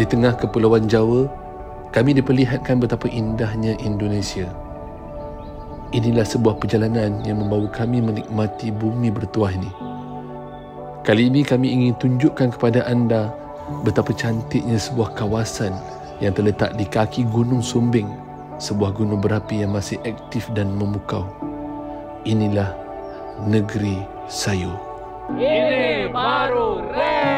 Di tengah kepulauan Jawa, kami diperlihatkan betapa indahnya Indonesia. Inilah sebuah perjalanan yang membawa kami menikmati bumi bertuah ini. Kali ini kami ingin tunjukkan kepada anda betapa cantiknya sebuah kawasan yang terletak di kaki Gunung Sumbing, sebuah gunung berapi yang masih aktif dan memukau. Inilah negeri Sayur. Ini baru Rem.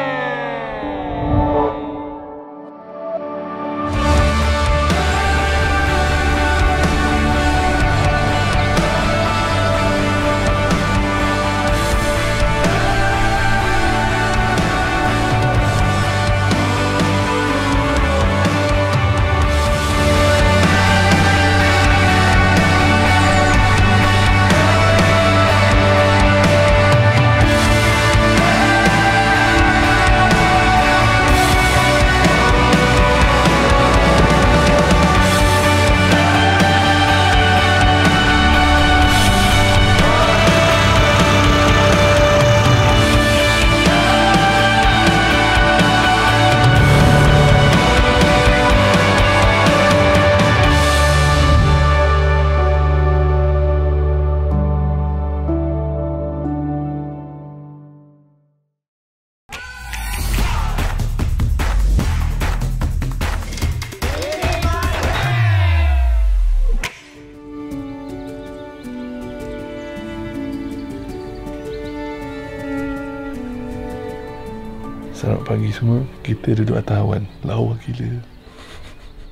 Selamat pagi semua. Kita duduk atas awan. Lawa gila.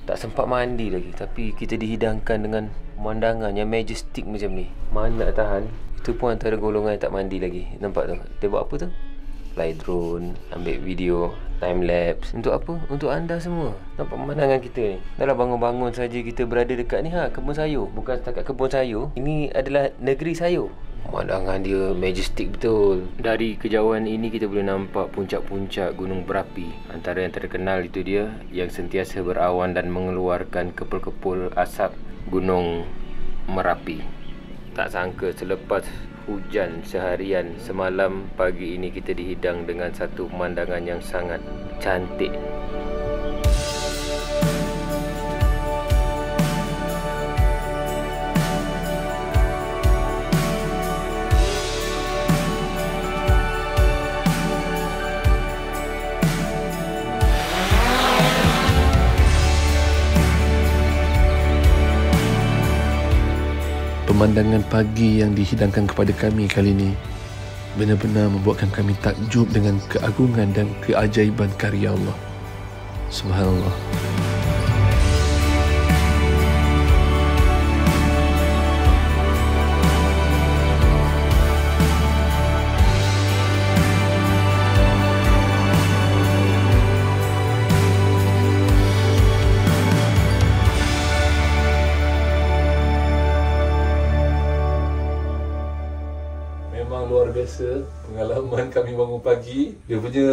Tak sempat mandi lagi, tapi kita dihidangkan dengan pemandangan yang majestic macam ni. Mana nak tahan. Itu pun antara golongan yang tak mandi lagi. Nampak tu? Dia buat apa tu? Fly drone, ambil video, time lapse. Untuk apa? Untuk anda semua. Nampak pemandangan kita ni. Dah lah bangun-bangun saja kita berada dekat ni kebun sayur. Bukan setakat kebun sayur, ini adalah negeri sayur. Pemandangan dia majestic betul. Dari kejauhan ini kita boleh nampak puncak-puncak gunung berapi. Antara yang terkenal itu dia yang sentiasa berawan dan mengeluarkan kepul-kepul asap gunung Merapi. Tak sangka selepas hujan seharian semalam, pagi ini kita dihidang dengan satu pemandangan yang sangat cantik. Pemandangan pagi yang dihidangkan kepada kami kali ini benar-benar membuatkan kami takjub dengan keagungan dan keajaiban karya Allah. Subhanallah. Memang luar biasa pengalaman kami bangun pagi. Dia punya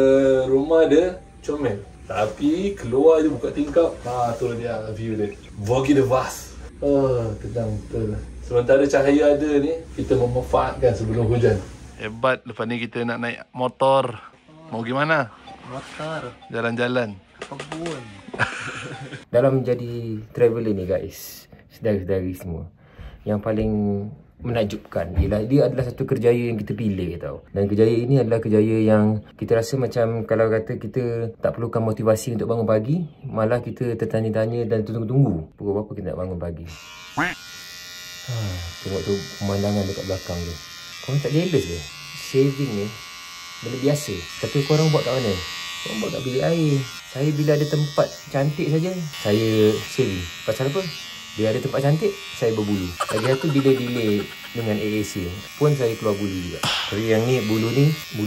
rumah dia comel, tapi keluar je buka tingkap, tu dia view dia. Bagi dia vast. Tenang betul. Sementara cahaya ada ni, kita memanfaatkan sebelum hujan. Hebat. Lepas ni kita nak naik motor. Mau gimana? Motor, Jalan-jalan. kebun. Dalam menjadi traveller ni guys, saudara-saudari semua, yang paling menakjubkan ialah dia adalah satu kerjaya yang kita pilih tau. Dan kerjaya ini adalah kerjaya yang kita rasa macam kalau kata kita tak perlukan motivasi untuk bangun pagi, malah kita tertanya-tanya dan tunggu-tunggu pukul berapa kita nak bangun pagi. Tengok tu pemandangan dekat belakang tu. Korang tak jealous ke? Shaving ni benda biasa, tapi korang buat kat mana? Korang buat kat bilik air. Saya bila ada tempat cantik saja, saya shaving. Pasal apa? Dia ada tempat cantik, saya berbulu. Lagi satu bilik-bilik dengan AAC pun saya keluar bulu juga. Tapi yang ni, bulu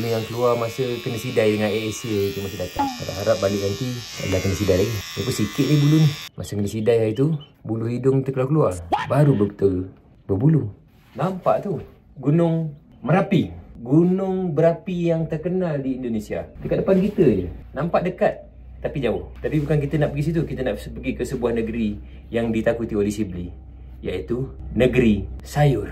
yang keluar masa kena sidai dengan AAC itu masih datang. Harap-harap balik nanti tak ada kena sidai lagi. Dia pun sikit ni bulu ni. Masa kena sidai hari tu, bulu hidung terkeluar-keluar. Baru betul berbulu. Nampak tu, Gunung Merapi. Gunung berapi yang terkenal di Indonesia. Dekat depan kita je. Nampak dekat, tapi jauh. Tapi bukan kita nak pergi situ. Kita nak pergi ke sebuah negeri yang ditakuti oleh Sibli, iaitu negeri sayur.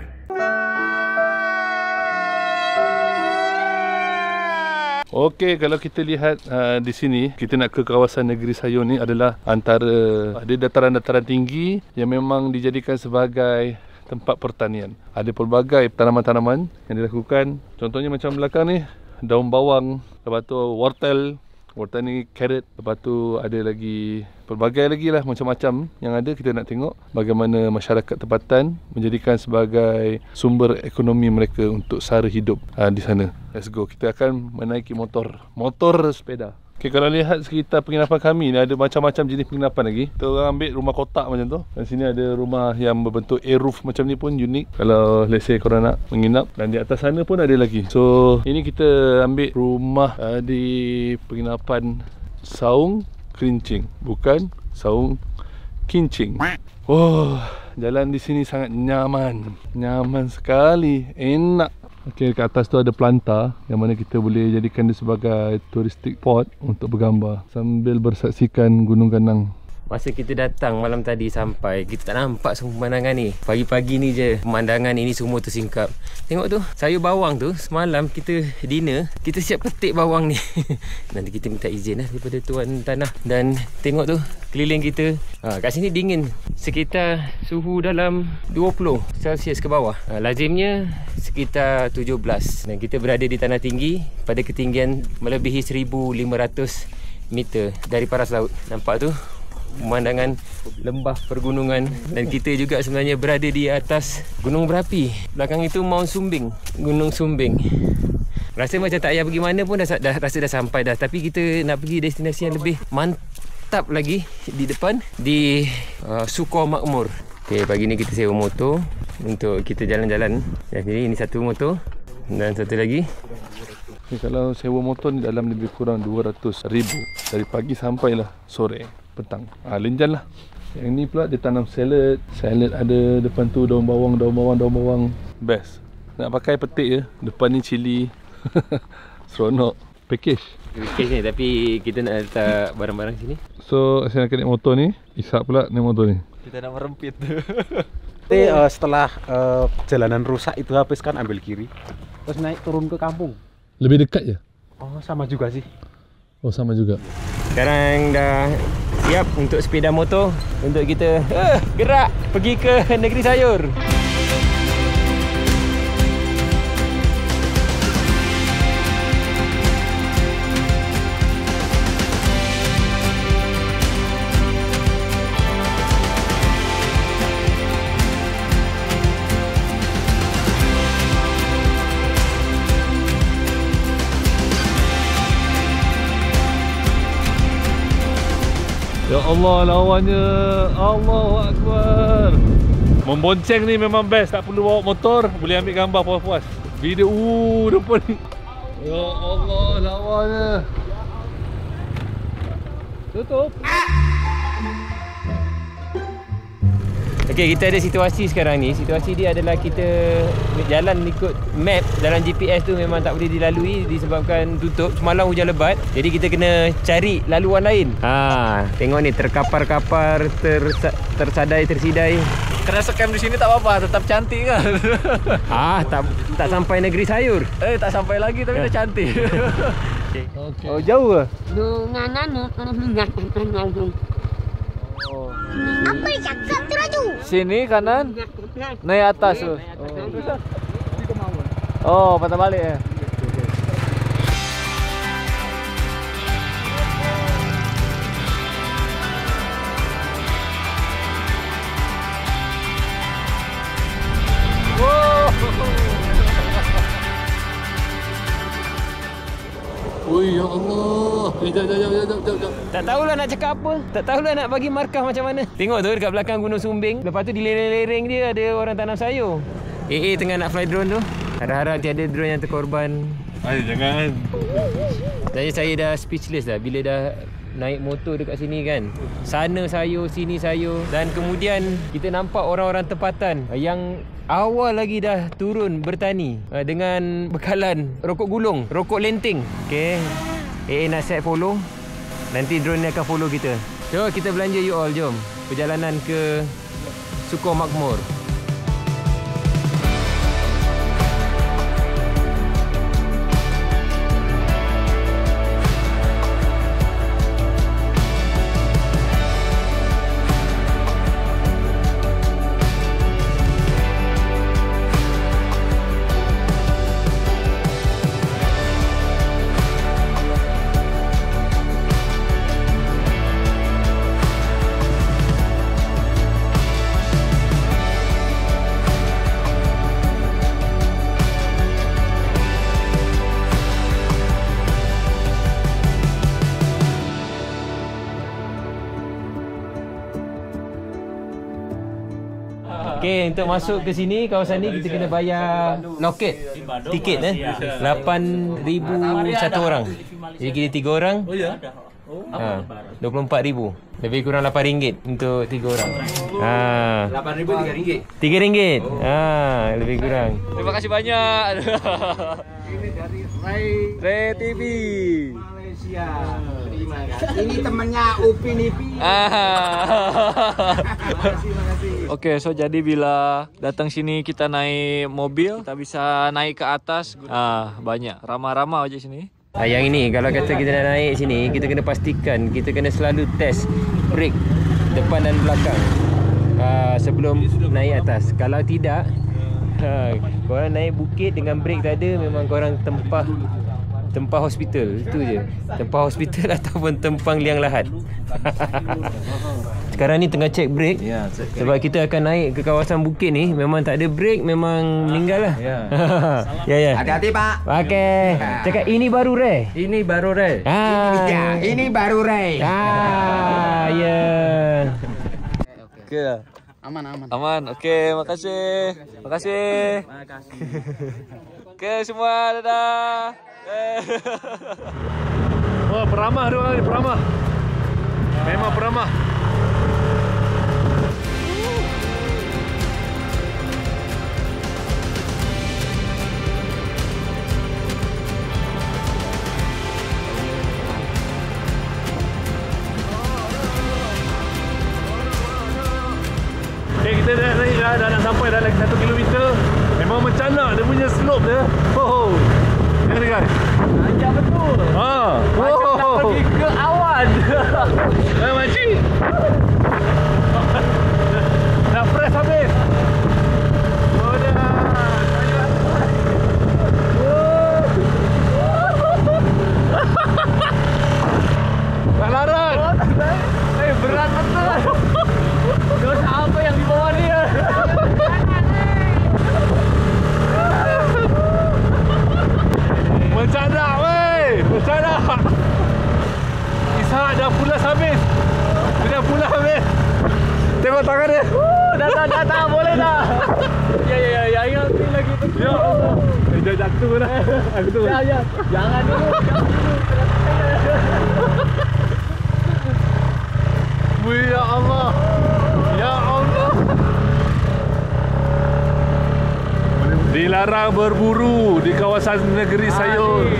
Okey, kalau kita lihat di sini, kita nak ke kawasan Negeri Sayur ni adalah antara ada dataran-dataran tinggi yang memang dijadikan sebagai tempat pertanian. Ada pelbagai tanaman-tanaman yang dilakukan. Contohnya macam belakang ni, daun bawang, lepas tu wortel ni carrot, lepas tu ada lagi pelbagai lagi lah macam-macam yang ada. Kita nak tengok bagaimana masyarakat tempatan menjadikan sebagai sumber ekonomi mereka untuk sara hidup di sana. Let's go, kita akan menaiki motor sepeda. Okay, kalau lihat sekitar penginapan kami ni ada macam-macam jenis penginapan lagi. Kita orang ambil rumah kotak macam tu. Dan sini ada rumah yang berbentuk air roof macam ni pun unik. Kalau let's say korang nak menginap. Dan di atas sana pun ada lagi. So ini kita ambil rumah di penginapan Saung Kerincing, bukan Saung Kincing. Oh, jalan di sini sangat nyaman. Nyaman sekali, enak. Okey, kat atas tu ada planta yang mana kita boleh jadikan dia sebagai touristic spot untuk bergambar sambil bersaksikan Gunung Ganang. Masa kita datang malam tadi sampai, kita tak nampak semua pemandangan ni. Pagi-pagi ni je pemandangan ini semua tersingkap. Tengok tu, sayur bawang tu. Semalam kita dinner, kita siap petik bawang ni. Nanti kita minta izin lah daripada tuan tanah. Dan tengok tu, keliling kita. Kat sini dingin. Sekitar suhu dalam 20 Celsius ke bawah. Lazimnya sekitar 17. Dan kita berada di tanah tinggi pada ketinggian melebihi 1,500 meter dari paras laut. Nampak tu? Pemandangan lembah pergunungan. Dan kita juga sebenarnya berada di atas gunung berapi. Belakang itu Mount Sumbing, Gunung Sumbing. Rasa macam tak payah pergi mana pun rasa dah sampai dah. Tapi kita nak pergi destinasi yang lebih mantap lagi di depan, di Suko Makmur. Okay, pagi ni kita sewa motor untuk kita jalan-jalan. Jadi ini satu motor dan satu lagi. Kalau sewa motor ni dalam lebih kurang 200,000 dari pagi sampailah sore petang. Lenjan lah. Yang ni pula dia tanam salad. Salad ada depan tu daun bawang. Best. Nak pakai petik je. Depan ni cili. Seronok. Package ni, tapi kita nak letak barang-barang sini. So saya nak naik motor ni. Ishak pula naik motor ni. Kita nak merempit. Setelah jalanan rusak itu habiskan ambil kiri. Terus naik turun ke kampung. Lebih dekat je? Oh, sama juga sih. Oh, sama juga. Sekarang dah siap untuk sepeda motor untuk kita gerak pergi ke Negeri Sayur. Ya Allah, lawannya. Allahu Akbar. Membonceng ni memang best. Tak perlu bawa motor, boleh ambil gambar puas-puas. Video depan ni. Ya Allah, lawannya. Tutup. Okey, kita ada situasi sekarang ni. Situasi dia adalah kita jalan ikut map dalam GPS tu memang tak boleh dilalui disebabkan tutup. Semalam hujan lebat. Jadi kita kena cari laluan lain. Tengok ni terkapar-kapar, tersidai. Kena scam di sini tak apa-apa, tetap cantik kan? Tak sampai Negeri Sayur. Tak sampai lagi tapi dah cantik. Okay. Oh, jauh ke? Apa yang cakap tu Raju? Sini kanan, naik atas tu. Oh, patah balik ya. Oi, ya Allah. Jap. Tak tahulah nak cakap apa. Tak tahulah nak bagi markah macam mana. Tengok tu dekat belakang Gunung Sumbing. Lepas tu di lereng-lereng dia ada orang tanam sayur. tengah nak fly drone tu. Harap-harap tiada drone yang terkorban. Jangan. Saya dah speechless dah bila dah naik motor dekat sini kan. Sana sayur, sini sayur. Dan kemudian kita nampak orang-orang tempatan yang awal lagi dah turun bertani dengan bekalan rokok gulung, rokok lenting. Okay, nak set follow. Nanti drone ni akan follow kita. So kita belanja you all, jom. Perjalanan ke Suko Makmur. Okey, untuk masuk ke sini, kawasan ni kita kena bayar loket. Tiket 8,000 satu orang. Jadi kita 3 orang. Oh ya. 24,000. Lebih kurang RM8 untuk 3 orang. 8.000 RM3. RM3. Lebih kurang. Terima kasih banyak. Ini dari Ray TV. Malaysia. Terima kasih. Ini temannya Upin Ipin. Makasih. Oke, so jadi bila datang sini kita naik mobil, kita bisa naik ke atas. Banyak ramah-ramah aja sini. Yang ini kalau kata kita nak naik sini, kita kena pastikan kita kena selalu test brake depan dan belakang sebelum naik atas. Kalau tidak, korang naik bukit dengan brake tak ada, memang korang tempah hospital. Itu je. Tempah hospital ataupun tempang liang lahat. Sekarang ni tengah check brake. Sebab kita akan naik ke kawasan bukit ni, memang tak ada brake, memang meninggal lah. Ya. Hati-hati Pak. Okey. Cakap ini baru Ray. Ini baru Ray. Ini baru Ray. Ya. Oke. Aman. Oke, makasih. Oke semua, dadah. Wah, peramah dia orang ni, peramah. Memang peramah. Kita dah naik dah nak sampai dah lagi 1 kilometer. Memang mencanak dia punya slope dia. Dengar kan? Anjak betul. Macam nak pergi ke awan. Makcik. Nak press habis. Tak larat. Berat betul. Dosa apa yang di bawah ni? Mencanak weh. Mencanak. Ishak dah pulas habis. Dia dah pulas habis. Tengok tangan dia. Dah boleh dah. Ya, ingat lagi tu. Ya Allah. Dah jatuh dah. Aku tu. Ya. Jangan dulu. Ya Allah. Ya Allah. Dilarang berburu di kawasan negeri sayur.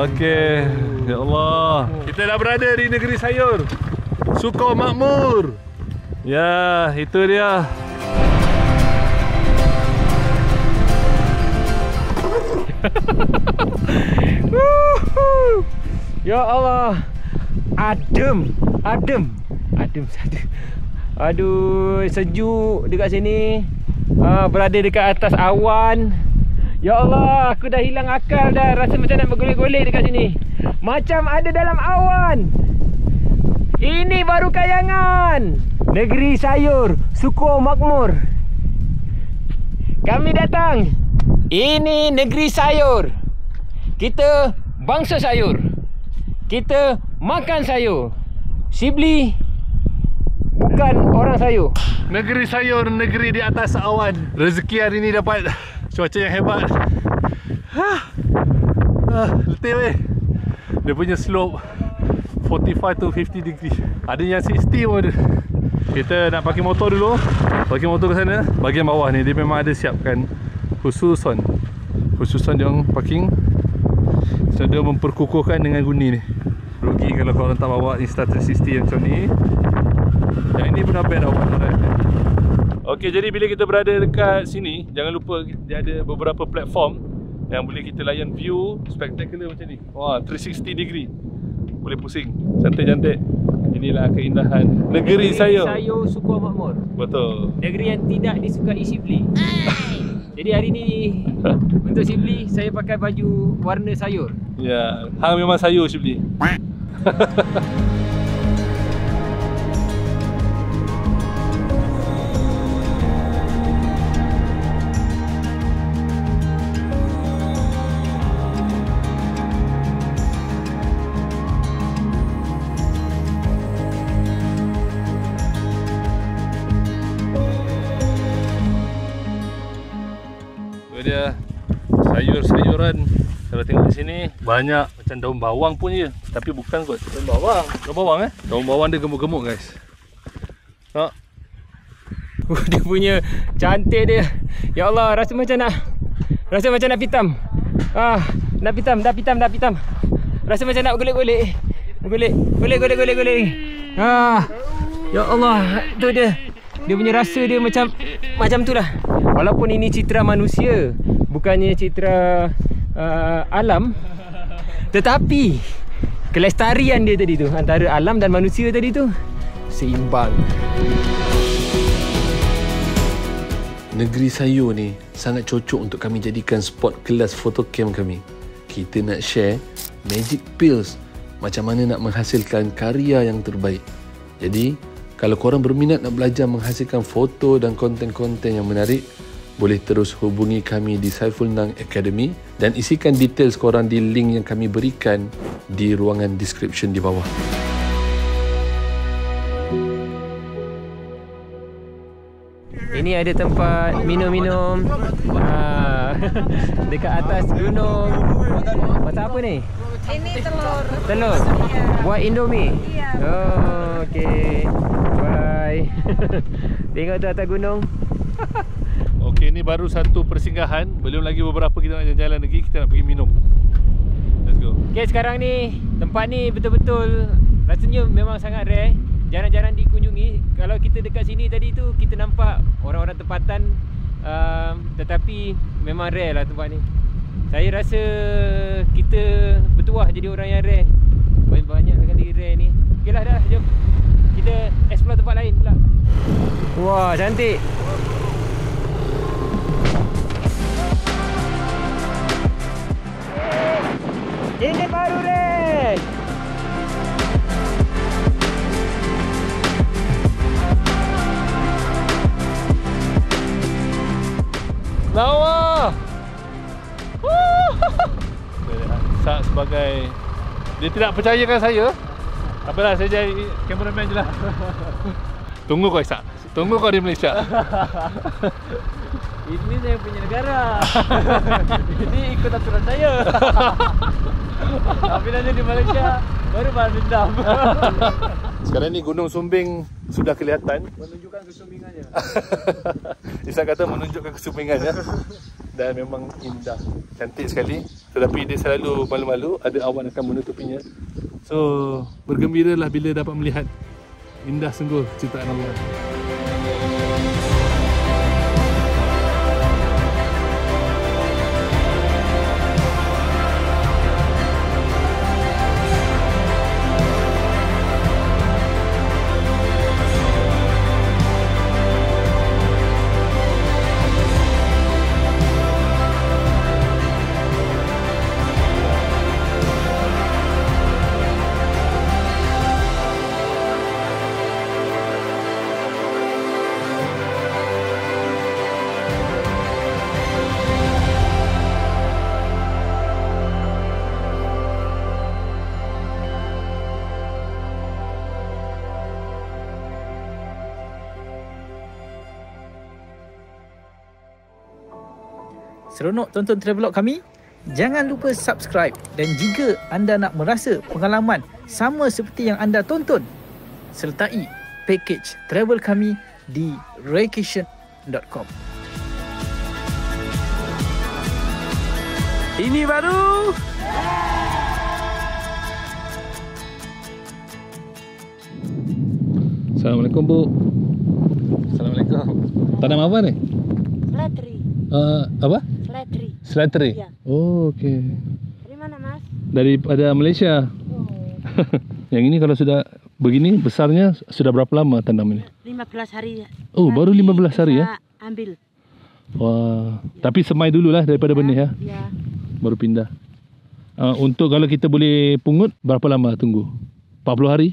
Okey, ya Allah. Kita dah berada di negeri sayur. Suko Makmur. Ya, itu dia. Ya Allah. Adem. Aduh, sejuk dekat sini. Berada dekat atas awan. Ya Allah, aku dah hilang akal dah. Rasa macam nak bergolek-golek dekat sini. Macam ada dalam awan. Ini baru kayangan. Negeri sayur, Suko Makmur. Kami datang. Ini negeri sayur. Kita bangsa sayur. Kita makan sayur. Shibli bukan orang sayur. Negeri sayur, negeri di atas awan. Rezeki hari ni dapat cuaca yang hebat. Letih weh. Dia punya slope 45 to 50 degree. Ada yang 60 pun ada. Kita nak parking motor dulu. Parking motor ke sana. Bahagian bawah ni dia memang ada siapkan khususan dia orang parking. So dia memperkukuhkan dengan guni ni. Rugi kalau korang tak bawa Insta360 yang macam ni. Yang ini pun bad awak. Okey, jadi bila kita berada dekat sini, jangan lupa dia ada beberapa platform yang boleh kita layan view spectacular macam ni. Wah, 360 degree. Boleh pusing. Cantik-cantik. Inilah keindahan negeri sayur. Sayur Suko Makmur. Betul. Negeri yang tidak disukai Shibli. Jadi hari ni untuk Shibli saya pakai baju warna sayur. Ya, hang memang sayur Shibli. dia sayur-sayuran. Kalau tengok di sini banyak macam daun bawang pun je. Tapi bukan kot. Daun bawang. Daun bawang Daun bawang dia gemuk-gemuk guys. Tak? Dia punya cantik dia. Ya Allah, rasa macam nak pitam. Nak pitam. Rasa macam nak golek-golek. Golek. Ya Allah, tu dia. Dia punya rasa dia macam tu lah. Walaupun ini citra manusia, bukannya citra alam, tetapi kelestarian dia tadi tu antara alam dan manusia tadi tu seimbang. Negeri sayur ni sangat cocok untuk kami jadikan spot kelas photocam kami. Kita nak share magic pills macam mana nak menghasilkan karya yang terbaik. Jadi, kalau korang berminat nak belajar menghasilkan foto dan konten-konten yang menarik, boleh terus hubungi kami di Saiful Nang Academy dan isikan details korang di link yang kami berikan di ruangan description di bawah. Ini ada tempat minum-minum dekat atas gunung. Masak apa ni? Ini telur. Telur? Buat Indomie? Iya. Oh, okey. Bye. Tengok tu atas gunung. Okey, ni baru satu persinggahan. Belum lagi beberapa kita nak jalan lagi. Kita nak pergi minum. Let's go. Okey, sekarang ni tempat ni betul-betul rasanya memang sangat rare. Jarang-jarang dikunjungi. Kalau kita dekat sini tadi tu kita nampak orang-orang tempatan, tetapi memang rare lah tempat ni. Saya rasa kita bertuah jadi orang yang rare. Banyak kali rare ni. Okeylah dah, jom kita explore tempat lain pula. Wah, cantik. Ini baru rare. Lawa! Sak sebagai dia tidak percayakan saya. Apalah, saya jadi cameraman je lah. Tunggu kau Isak. Tunggu kau di Malaysia. Ini saya punya negara. Ini ikut aturan saya. Tapi nanti di Malaysia baru balas dendam. Sekarang ni Gunung Sumbing sudah kelihatan. Menunjukkan kesumbingannya. Isak kata menunjukkan kesumbingannya. Dan memang indah, cantik sekali. Tetapi dia selalu malu-malu, ada awan akan menutupinya. So, bergembiralah bila dapat melihat indah sungguh ciptaan Allah. Seronok tonton travelog kami? Jangan lupa subscribe, dan jika anda nak merasa pengalaman sama seperti yang anda tonton, sertai package travel kami di raycation.com. Ini baru. Assalamualaikum Bu. Assalamualaikum. Tanam apa ni? Selatri. Apa? Selatri. Selatri? Ya. Oh, okey. Dari mana Mas? Daripada Malaysia. Oh, Yang ini kalau sudah begini besarnya, sudah berapa lama tanam ini? 15 hari. Oh, baru 15 hari ya? Ambil. Wah, tapi semai dululah daripada benih ya. Ya. Baru pindah. Untuk kalau kita boleh pungut, berapa lama tunggu? 40 hari?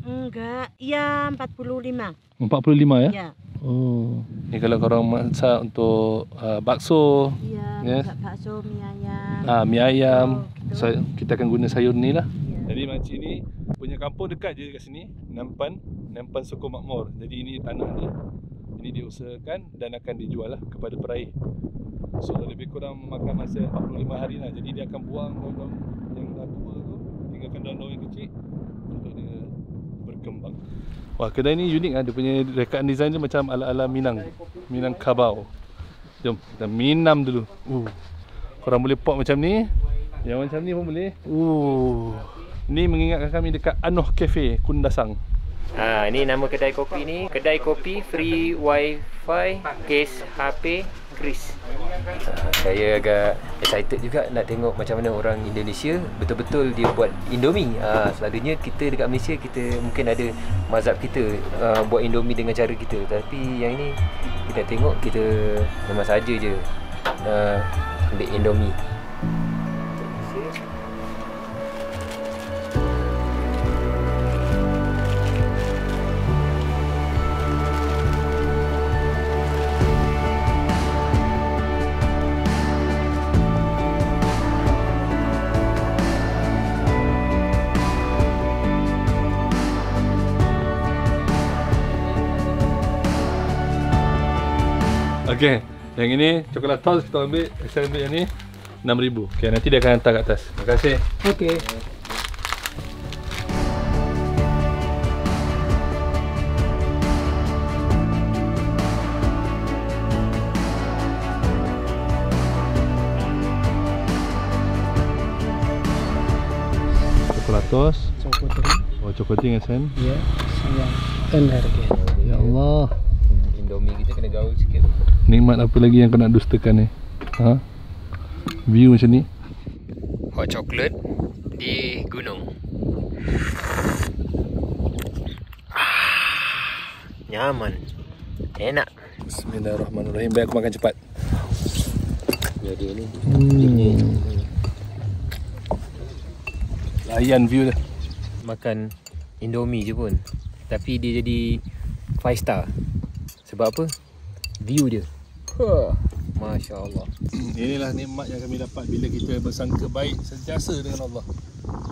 Enggak, ya 45. 45 ya? Ya. Oh. Ni kalau korang masak untuk bakso. Iya, Yes. masak bakso, mie ayam. Mie ayam. Gitu. Kita akan guna sayur ni lah. Ya. Jadi makcik ni punya kampung dekat je dekat sini, Nampan Soko Makmur. Jadi ini tanah dia. Ini diusahakan dan akan dijual lah kepada peraih. So lebih kurang makan masa 45 hari lah. Jadi dia akan buang daun-daun yang dah tua tu, tinggalkan daun-daun yang kecil untuk dia berkembang. Wah, kedai ni unik lah. Dia punya rekaan design dia macam ala-ala Minangkabau. Jom kita minum dulu. Korang boleh pop macam ni. Yang macam ni pun boleh. Ni mengingatkan kami dekat Anoh Cafe, Kundasang. Ni nama kedai kopi ni. Kedai kopi free wifi, case HP, Chris. Saya agak excited juga nak tengok macam mana orang Indonesia betul-betul dia buat Indomie. Selalunya kita dekat Malaysia, kita mungkin ada mazhab kita buat Indomie dengan cara kita. Tapi yang ini kita tengok, kita memang saja je ambil Indomie. Okey, yang ini coklat toast kita ambil. Saya ambil yang ni 6,000. Okey, nanti dia akan hantar kat atas. Terima kasih. Okey. Coklat toast. Coklat dengan sen. Ya, sayang. Harga. Ya Allah. Indomie kita kena gaul sikit. Nikmat apa lagi yang kau nak dustakan ni? View macam ni. Hot chocolate di gunung. Nyaman. Enak. Bismillahirrahmanirrahim. Biar aku makan cepat. Biar dia ni. Layan view dia. Makan Indomie je pun, tapi dia jadi 5 star. Sebab apa? View dia. Masya Allah. Inilah nikmat yang kami dapat bila kita bersangka baik sentiasa dengan Allah.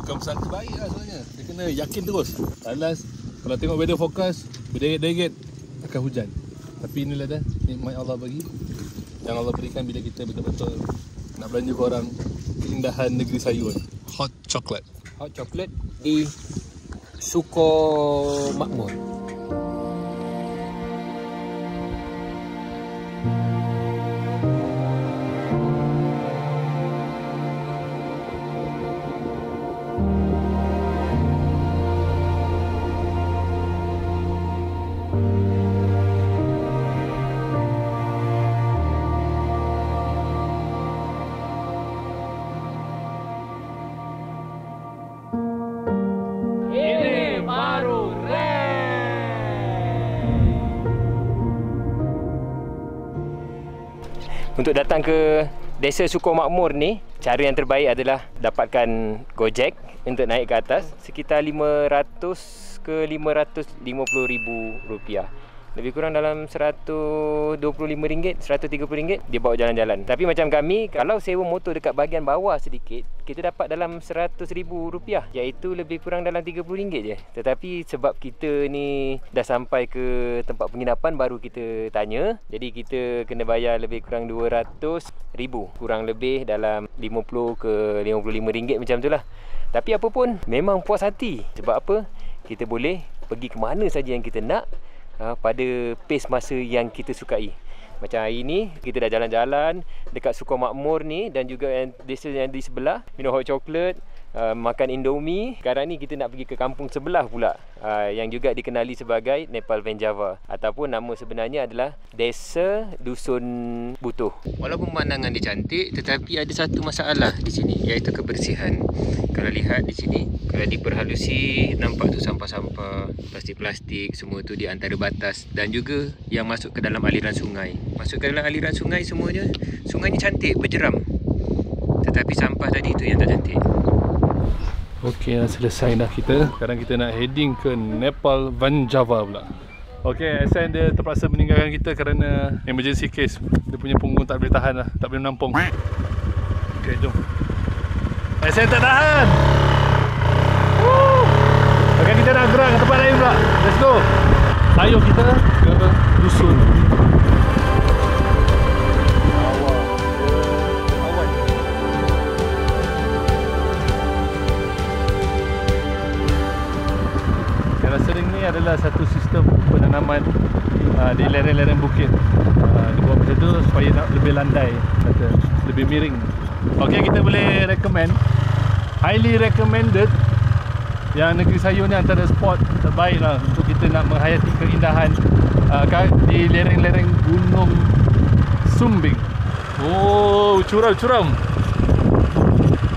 Bukan bersangka baik lah sebenarnya. Dia kena yakin terus. Alas, kalau tengok weather forecast, berderet-deret akan hujan. Tapi inilah dah nikmat Allah bagi, yang Allah berikan bila kita betul-betul nak belanja korang keindahan negeri sayur. Hot chocolate. Hot chocolate di Suko Makmur. Untuk datang ke Desa Suko Makmur ni, cara yang terbaik adalah dapatkan Gojek untuk naik ke atas sekitar 500 ke 550,000 rupiah. Lebih kurang dalam RM125, RM130 dia bawa jalan-jalan. Tapi macam kami, kalau sewa motor dekat bahagian bawah sedikit, kita dapat dalam RM100,000, iaitu lebih kurang dalam RM30 je. Tetapi sebab kita ni dah sampai ke tempat penginapan baru kita tanya, jadi kita kena bayar lebih kurang RM200,000, kurang lebih dalam RM50 ke RM55 macam tu lah. Tapi apa pun, memang puas hati. Sebab apa? Kita boleh pergi ke mana saja yang kita nak pada pace masa yang kita sukai. Macam hari ni kita dah jalan-jalan dekat Suko Makmur ni, dan juga desa yang di sebelah, minum hot chocolate, makan Indomie. Sekarang ni kita nak pergi ke kampung sebelah pula, yang juga dikenali sebagai Nepal Van Java, ataupun nama sebenarnya adalah Desa Dusun Butuh. Walaupun pemandangan dia cantik, tetapi ada satu masalah di sini, iaitu kebersihan. Kalau lihat di sini, kalau diperhalusi, nampak tu sampah-sampah, plastik-plastik, semua tu di antara batas, dan juga yang masuk ke dalam aliran sungai. Masuk ke dalam aliran sungai semuanya, sungainya cantik, berjeram. Tetapi sampah tadi tu yang tak cantik. Okey, dah selesai dah kita. Sekarang kita nak heading ke Nepal Van Java pula. Okey, SN dia terpaksa meninggalkan kita kerana emergency case. Dia punya punggung tak boleh tahan lah, tak boleh menampung. Okey, jom. SN tak tahan. Okey, kita nak gerak ke tempat lain pula. Let's go. Tayo kita ke dusun. adalah satu sistem penanaman di lereng-lereng bukit. Dia buat macam tu supaya nak lebih landai, kata, lebih miring. Okey, kita boleh recommend, highly recommended, yang Negeri Sayur ni antara spot terbaik lah untuk kita nak menghayati keindahan di lereng-lereng Gunung Sumbing. Oh, curam-curam.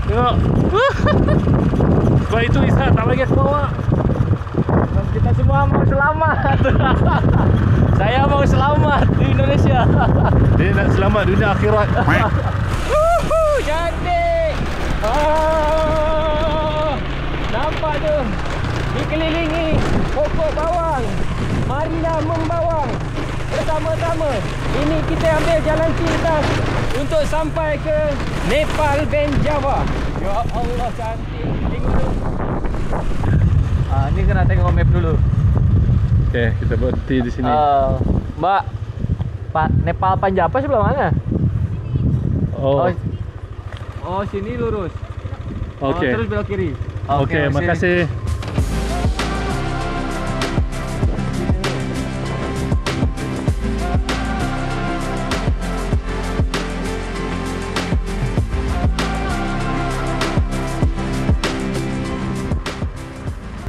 Tengok. Sebab itu Ishak tak bagi aku bawa. Kita semua mau selamat. Saya mau selamat di Indonesia. Dia nak selamat dunia akhirat. Cantik. Nampak tu, dikelilingi pokok bawang. Marilah membawang bersama-sama. Ini kita ambil jalan pintas untuk sampai ke Nepal Ben Java. Ya Allah, cantik. Tengok tu. Ni kena tengok map dulu. Okey, kita berhenti di sini. Mbak, Nepal Panjapa sebelah mana? Oh, sini lurus. Okey. Terus belok kiri. Okey, makasih.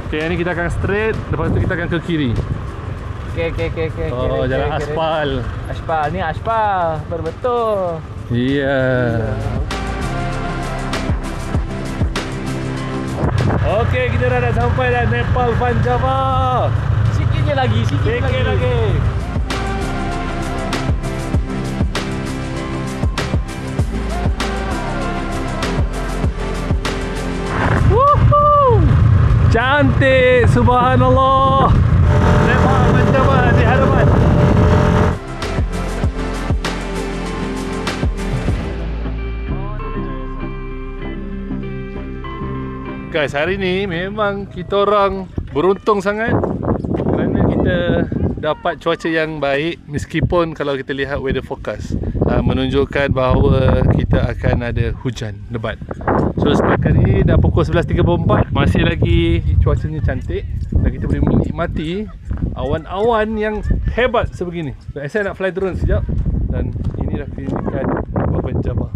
Okey, ni kita akan straight, lepas tu kita akan ke kiri. Okey. Oh, kiri, jalan kiri. aspal. Aspal, ni aspal. Betul. Iya. Okey, kita dah sampai dah Nepal Panjava. Sikit lagi. Cantik, subhanallah. Nepal Panjava di hadapan. Guys, hari ni memang kita orang beruntung sangat kerana kita dapat cuaca yang baik, meskipun kalau kita lihat weather forecast menunjukkan bahawa kita akan ada hujan lebat. So setakat ni dah pukul 11.34, masih lagi cuacanya cantik dan kita boleh menikmati awan-awan yang hebat sebegini. So, saya nak fly drone sekejap dan inilah keunikan Nepal Java.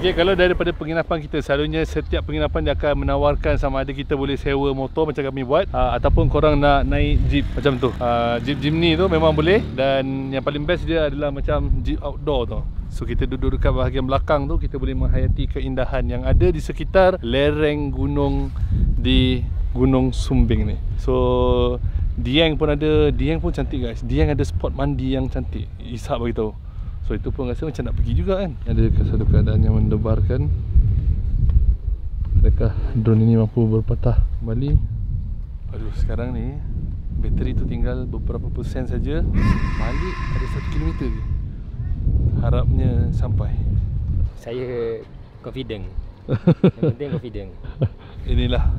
Okey, kalau daripada penginapan kita, selalunya setiap penginapan dia akan menawarkan sama ada kita boleh sewa motor macam kami buat, ataupun korang nak naik jeep macam tu. Jeep Jimny tu memang boleh, dan yang paling best dia adalah macam jeep outdoor tu. So kita duduk dekat bahagian belakang tu, kita boleh menghayati keindahan yang ada di sekitar lereng gunung di Gunung Sumbing ni. So Dieng pun ada, Dieng pun cantik guys. Dieng ada spot mandi yang cantik, Ishak beritahu. So itu pun rasa macam nak pergi juga kan. Ada satu keadaan yang mendebarkan. Adakah drone ini mampu berpatah kembali? Aduh, sekarang ni bateri tu tinggal beberapa persen saja. Balik ada 1 kilometer je. Harapnya sampai. Saya confident. Yang penting confident. Inilah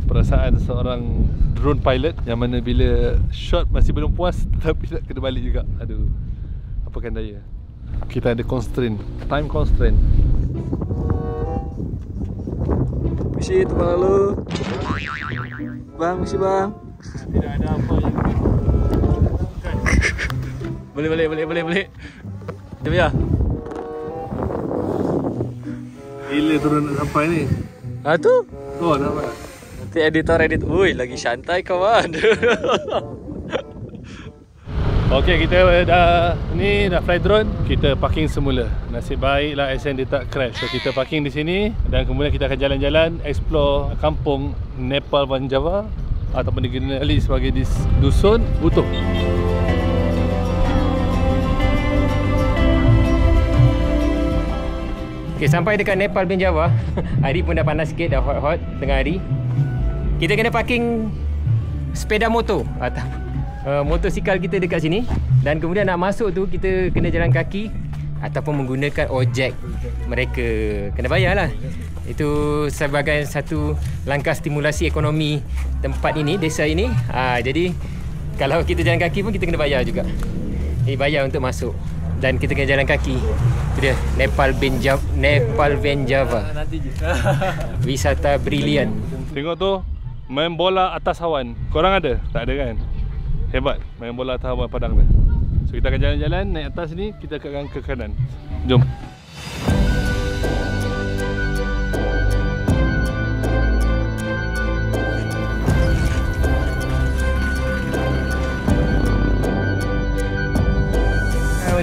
perasaan seorang drone pilot yang mana bila shot masih belum puas tetapi nak kena balik juga. Aduh, apakan daya. Kita ada constraint, time constraint. Misi tu bang lalu. Bang, misi bang. Tidak ada apa yang Boleh. Jom ya. Gila turun nak sampai ni. Tu. Oh, nampak. Nanti editor edit. Ui, lagi santai kawan. Okey, kita dah fly drone, kita parking semula. Nasib baiklah Ascend dia tak crash. So kita parking di sini dan kemudian kita akan jalan-jalan explore kampung Nepal Van Java ataupun dikenali sebagai dusun Butuh. Okay, sampai dekat Nepal Van Java. Hari pun dah panas sikit, dah hot-hot tengah hari. Kita kena parking sepeda motor atau motosikal kita dekat sini. Dan kemudian nak masuk tu kita kena jalan kaki ataupun menggunakan ojek mereka. Kena bayar lah. Itu sebagai satu langkah stimulasi ekonomi tempat ini, desa ini. Jadi kalau kita jalan kaki pun kita kena bayar juga. Bayar untuk masuk. Dan kita kena jalan kaki. Itu dia, Nepal Van Java. Wisata brilian. Tengok tu, main bola atas awan. Korang ada? Tak ada kan? Hebat, main bola atas awan Padang dia. So kita akan jalan-jalan naik atas ni, kita akan ke kanan. Jom.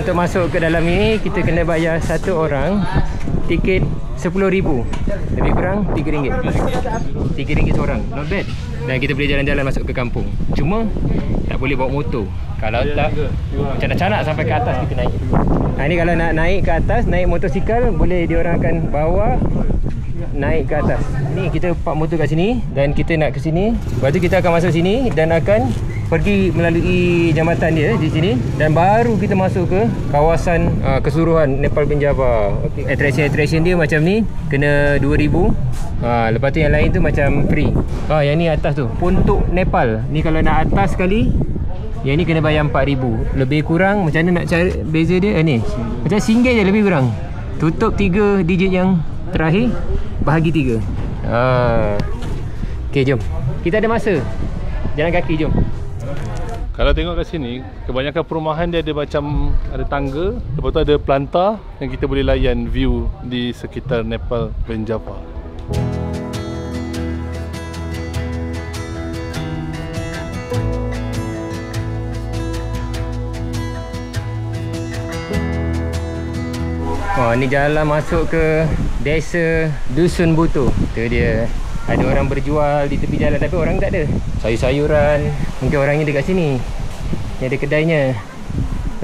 Untuk masuk ke dalam ini kita kena bayar satu orang tiket RM10,000. Lebih kurang RM3. RM3 seorang. Not bad. Dan kita boleh jalan-jalan masuk ke kampung. Cuma tak boleh bawa motor. Kalau tak canak-canak sampai ke atas kita naik. Ini kalau nak naik ke atas, naik motosikal, boleh diorang akan bawa naik ke atas. Ni kita park motor kat sini dan kita nak ke sini. Lepas tu kita akan masuk sini dan akan pergi melalui jambatan dia di sini dan baru kita masuk ke kawasan keseluruhan Nepal Van Java. Attraction dia macam ni kena RM2,000. Lepas tu yang lain tu macam free. Yang ni atas tu Puntuk Nepal. Ni kalau nak atas sekali, yang ni kena bayar RM4,000. Lebih kurang macam mana nak cari beza dia? Ni macam RM1 je lebih kurang. Tutup 3 digit yang terakhir, bahagi 3. Okey, jom. Kita ada masa. Jalan kaki, jom. Kalau tengok kat sini, kebanyakan perumahan dia ada macam ada tangga, lepas tu ada pelantar yang kita boleh layan view di sekitar Nepal Van Java. Ni jalan masuk ke desa Dusun Butuh. Tu dia. Ada orang berjual di tepi jalan tapi orang tak ada. Sayur-sayuran. Mungkin orangnya dekat sini. Ni ada kedainya.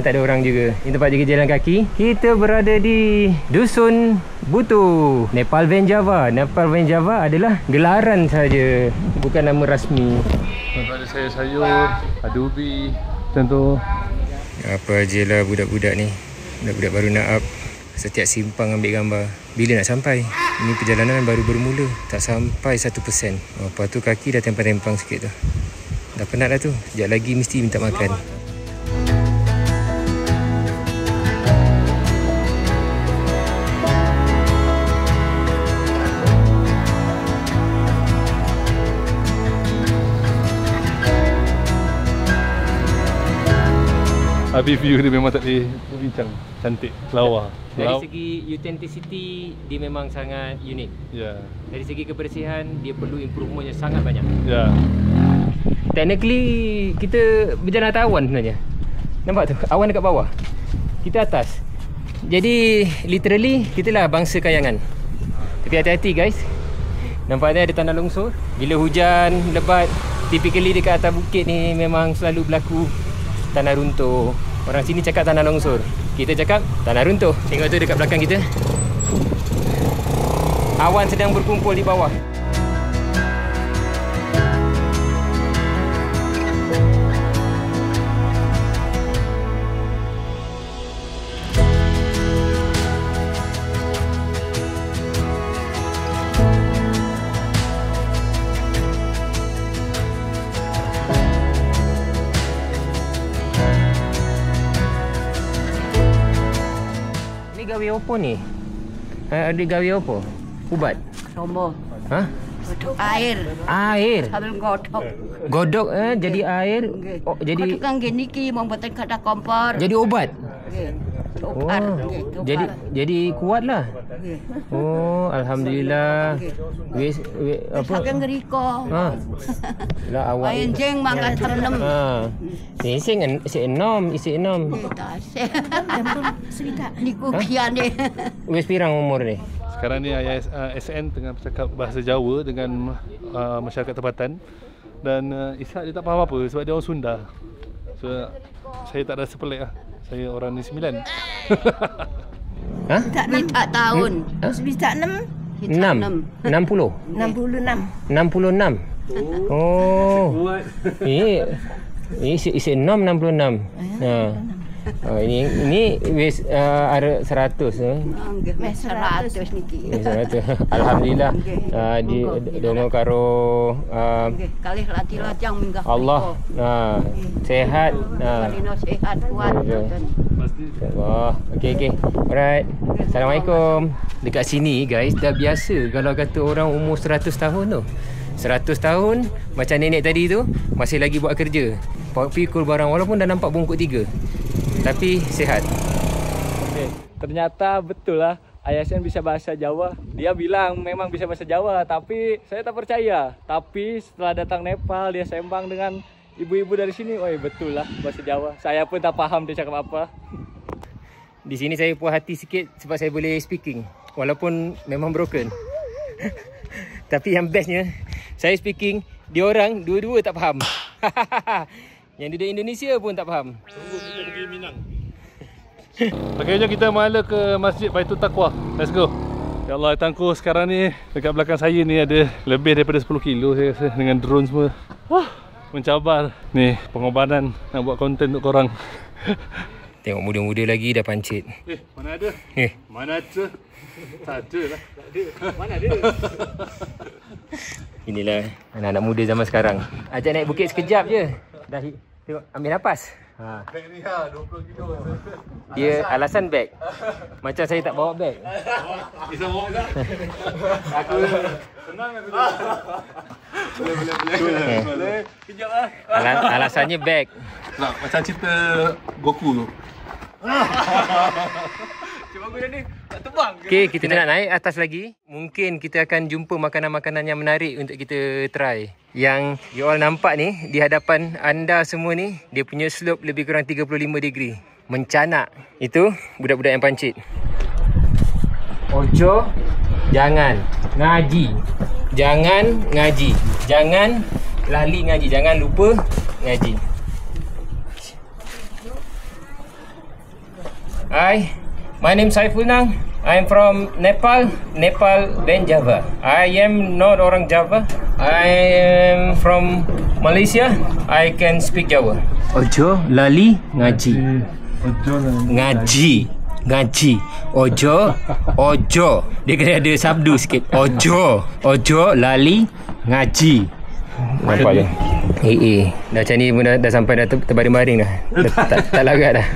Tak ada orang juga. Ini tempat juga jalan kaki. Kita berada di Dusun Butuh, Nepal Van Java. Nepal Van Java adalah gelaran saja, bukan nama rasmi. Ada sayur-sayur, ada ubi. Macam tu. Apa je lah budak-budak ni. Budak-budak baru nak up. Setiap simpang ambil gambar. Bila nak sampai? Ini perjalanan baru bermula. Tak sampai 1%. Lepas tu kaki dah tempang-tempang sikit tu. Dah penat dah tu. Sekejap lagi mesti minta makan. Habis view dia memang tak boleh bincang. Cantik, lawa. Dari segi authenticity, dia memang sangat unik. Ya. Dari segi kebersihan, dia perlu improvement yang sangat banyak. Ya. Technically, kita berjalan atas awan sebenarnya. Nampak tu? Awan dekat bawah. Kita atas. Jadi, literally, kita lah bangsa kayangan. Tapi hati-hati guys. Nampaknya ada tanah longsor. Bila hujan lebat, typically dekat atas bukit ni memang selalu berlaku tanah runtuh. Orang sini cakap tanah longsor. Kita cakap tanah runtuh. Tengok tu dekat belakang kita. Awan sedang berkumpul di bawah. Gawe apa ni? Ada gawe apa? Ubat? Sombong. Ha? Air. Air. Sambil godok. Godok jadi air. Oh, jadi Godok kan gini ki membuatkan kada kompor. jadi obat. Nggih. Oh. Jadi kuatlah. Oh, alhamdulillah. Wis apa? Saking ngeriko. Lah awak. Ayen jeng mangkat terenem. Isi enom. Tak asik. Niku kiane. Wis pirang umur ni? Sekarang ni ayah SN tengah bercakap bahasa Jawa dengan masyarakat tempatan. Dan Ishak dia tak faham apa sebab dia orang Sunda. So saya tak rasa pelik lah. Saya orang ni 9. Ha? Tak ni tak tahun. Bisa 6. 60. 66. 66. Oh. Ini isi 6 66. Ini wis ada 100 Nggih, 100 niki. 100. Alhamdulillah. Di dongo karo Nggih, kalih lati-lajang minggah. Allah. Sehat. Kalino sehat kuat. Allah. Okey. Alright. Assalamualaikum. Dekat sini guys dah biasa kalau kata orang umur 100 tahun tu. 100 tahun macam nenek tadi tu masih lagi buat kerja. Pikul barang walaupun dah nampak bungkuk 3. Tapi sihat. Okay. Ternyata betul lah Ayasan bisa bahasa Jawa. Dia bilang memang bisa bahasa Jawa, tapi saya tak percaya. Tapi setelah datang Nepal, dia sembang dengan ibu-ibu dari sini. Oh betul lah bahasa Jawa. Saya pun tak paham dia cakap apa. Di sini saya puas hati sikit sebab saya boleh speaking. Walaupun memang broken. Tapi yang bestnya, saya speaking, dia orang dua-dua tak faham. Yang duduk Indonesia pun tak faham. Tunggu kita pergi Minang. Okay, jom kita mala ke Masjid Baitul Taqwa. Let's go. Ya Allah, tangku sekarang ni dekat belakang saya ni ada lebih daripada 10 kilo saya rasa dengan drone semua. Mencabar. Ni pengorbanan nak buat konten untuk korang. Tengok muda-muda lagi dah pancit. Mana ada? Mana ada? Tak ada lah. Tak ada. Mana ada? Inilah anak-anak muda zaman sekarang. Ajak naik bukit sekejap je. Dah tengok ambil nafas. Beg ni 20 kilo. Dia alasan beg. Macam saya tak bawa beg. Bisa bawa tak? Aku senang aku. Boleh. Kejap lah. Alasannya beg. Nak macam cerita Goku tu. Cuma aku ni tak terbang. Okey, kita nak naik atas lagi. Mungkin kita akan jumpa makanan-makanan yang menarik untuk kita try. Yang you all nampak ni di hadapan anda semua ni, dia punya slope lebih kurang 35 degree. Mencanak. Itu budak-budak yang pancit. Ojo, jangan ngaji. Jangan ngaji. Jangan lali ngaji. Jangan lupa ngaji. Hi, my name is Saiful Nang. I'm from Nepal, then Java. I am not orang Java. I am from Malaysia. I can speak Java. Ojo lali ngaji. Ojo lali ngaji. Ojo. Dia kena ada sabdu sikit. Ojo lali ngaji. Nampak je. Dah macam ni pun dah sampai dah terbaring-baring dah. Tak larat dah.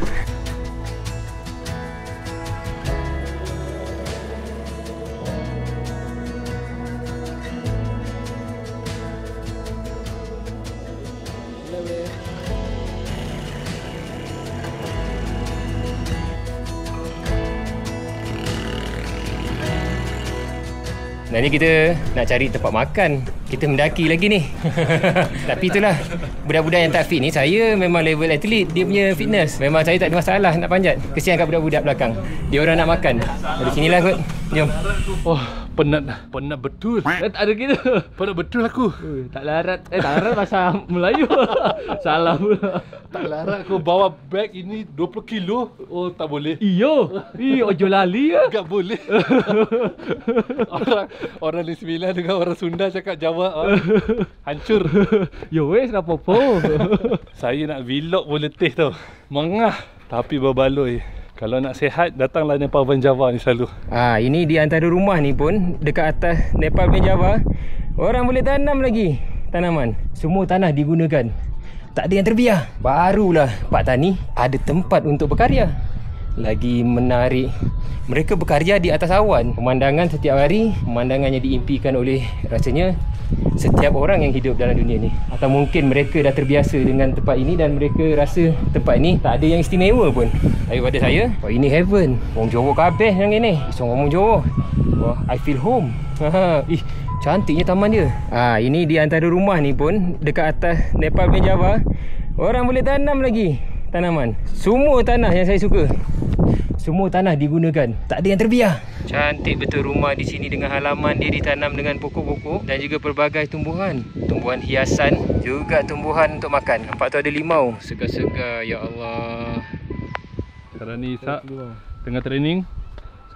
Nah ni kita nak cari tempat makan. Kita mendaki lagi ni. Tapi itulah, budak-budak yang tak fit ni, saya memang level atlet. Dia punya fitness memang saya tak ada masalah nak panjat. Kesian kat budak-budak belakang. Dia orang nak makan. Dari sinilah kot. Jom. Penat betul. Tak ada gitu. Penat betul aku. Tak larat. Tak larat bahasa Melayu. Salah pula. Tak larat aku bawa beg ini 20 kilo. Oh tak boleh. Iyo. Ojo lali ya. Tak boleh. Orang ni 9 dengan orang Sunda cakap Jawa. Hancur. Yo wes nak apa-apa. Saya nak vlog pun letih tau. Mengah tapi berbaloi. Kalau nak sihat, datanglah Nepal Van Java ni selalu. Ini di antara rumah ni pun dekat atas Nepal Van Java, orang boleh tanam lagi tanaman. Semua tanah digunakan. Tak ada yang terbiar. Barulah Pak Tani ada tempat untuk berkarya. lagi menarik. Mereka berkarya di atas awan. Pemandangan setiap hari, pemandangan yang diimpikan oleh rasanya setiap orang yang hidup dalam dunia ni. Atau mungkin mereka dah terbiasa dengan tempat ini dan mereka rasa tempat ini tak ada yang istimewa pun. Daripada saya, wah ini heaven. Orang Johor kabeh yang ni. Isong ngomong Johor. Wah, I feel home. Ih, cantiknya taman dia. Ini di antara rumah ni pun dekat atas Nepal punya Java, orang boleh tanam lagi tanaman. Semua tanah yang saya suka. Semua tanah digunakan, tak ada yang terbiar. Cantik betul rumah di sini dengan halaman dia ditanam dengan pokok-pokok dan juga pelbagai tumbuhan. Tumbuhan hiasan, juga tumbuhan untuk makan. Nampak tu ada limau. Segar-segar, ya Allah. Sekarang ni Isak tengah training.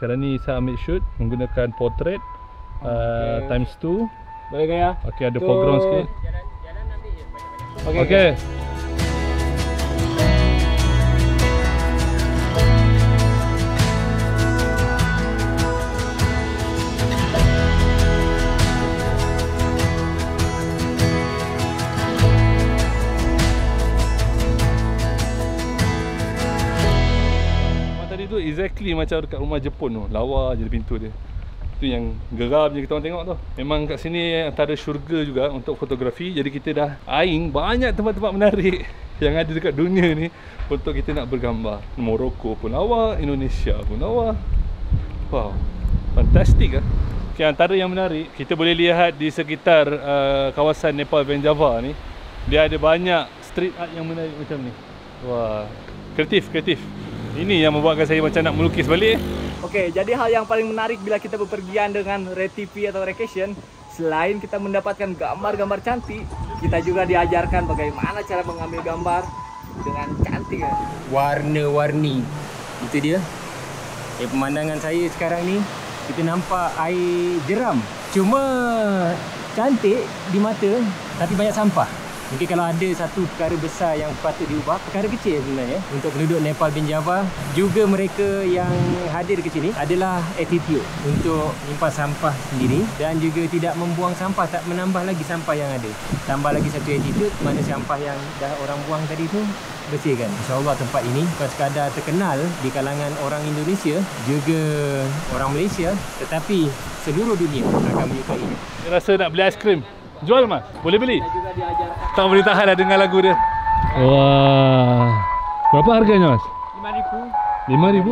Sekarang ni Isak ambil shoot menggunakan portrait times 2. Boleh gaya? Okey, ada foreground sikit. Okey. Okey. Tu exactly macam dekat rumah Jepun tu. Lawa je pintu dia. Itu yang geram je kita orang tengok tu. Memang kat sini antara syurga juga untuk fotografi. Jadi kita dah eyeing banyak tempat-tempat menarik yang ada dekat dunia ni untuk kita nak bergambar. Morocco pun lawa, Indonesia pun lawa. Wow, fantastik lah. Okay, antara yang menarik kita boleh lihat di sekitar kawasan Nepal Van Java ni, dia ada banyak street art yang menarik macam ni. Wah, kreatif. Ini yang membuatkan saya macam nak melukis balik. Okey, jadi hal yang paling menarik bila kita bepergian dengan RTP atau Vacation, selain kita mendapatkan gambar-gambar cantik, kita juga diajarkan bagaimana cara mengambil gambar dengan cantik kan? Warna-warni. Itu dia. Pemandangan saya sekarang ni, kita nampak air jeram. Cuma cantik di mata, tapi banyak sampah. Mungkin kalau ada satu perkara besar yang patut diubah, perkara kecil sebenarnya untuk penduduk Nepal bin Java, juga mereka yang hadir ke sini adalah attitude untuk menyimpan sampah sendiri dan juga tidak membuang sampah, tak menambah lagi sampah yang ada. Tambah lagi satu attitude, mana sampah yang dah orang buang tadi tu bersihkan. InsyaAllah tempat ini bukan sekadar terkenal di kalangan orang Indonesia, juga orang Malaysia, tetapi seluruh dunia akan menyukainya. Saya rasa nak beli aiskrim. Jual mas? Boleh beli? Tak boleh tahan dah dengar lagu dia. Wah. Berapa harganya mas? RM5,000.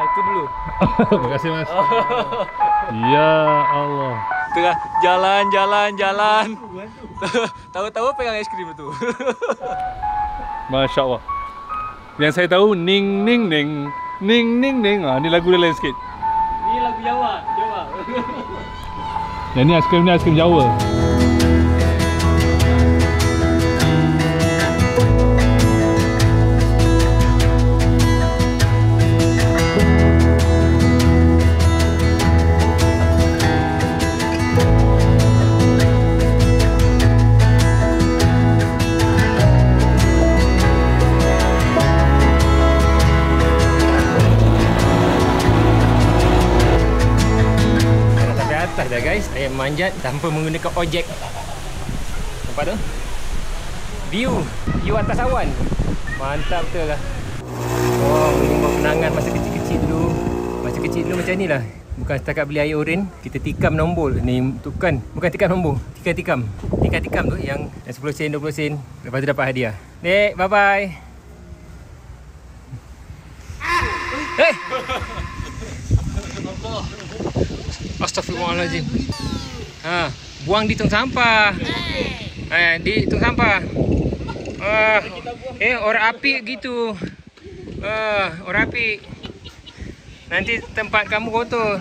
Itu dulu. Terima kasih mas. Ya Allah. Tengah jalan. Tahu-tahu pegang es krim itu. Masya Allah. Yang saya tahu ning ning ning. Ni lagu dia lain sikit. Ni lagu Jawa. Yang ni aiskrim Jawa. Dah guys, saya manjat tanpa menggunakan ojek. Nampak tu? View atas awan. Mantap betul lah. Oh, menyimpan kenangan masa kecil-kecil dulu. Masa kecil dulu macam ni lah. Bukan setakat beli air oren, kita tikam nombor. Ni bukan tikam nombor, tikam. Tikam tu yang 10 sen, 20 sen. Lepas tu dapat hadiah. Dek, bye-bye. Hey! Astaghfirullahaladzim. Buang di tong sampah. Di tong sampah. Orang api gitu. Orang api. Nanti tempat kamu kotor.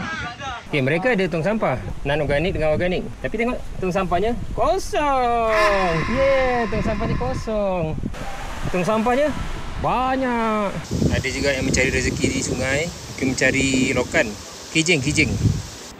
Mereka ada tong sampah non organik dengan organik. Tapi tengok tong sampahnya kosong. Tong sampahnya kosong. Tong sampahnya banyak. Ada juga yang mencari rezeki di sungai, mungkin mencari lokan. Kijing.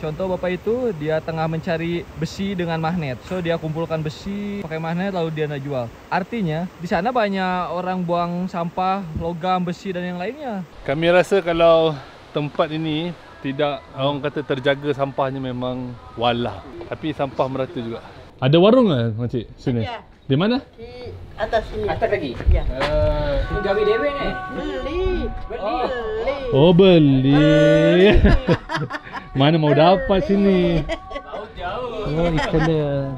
Contoh bapak itu dia tengah mencari besi dengan magnet. So dia kumpulkan besi pakai magnet lalu dia nak jual. Artinya di sana banyak orang buang sampah, logam, besi dan yang lainnya. Kami rasa kalau tempat ini tidak orang kata terjaga sampahnya memang walah. Tapi sampah merata juga. Ada warung ke makcik sini? Di mana? Di atas sini. Atas lagi? Ya. Ini gawe dewe ni? Beli. Oh, beli. Mana mau dapat sini? Jauh. Oh, ikan dia.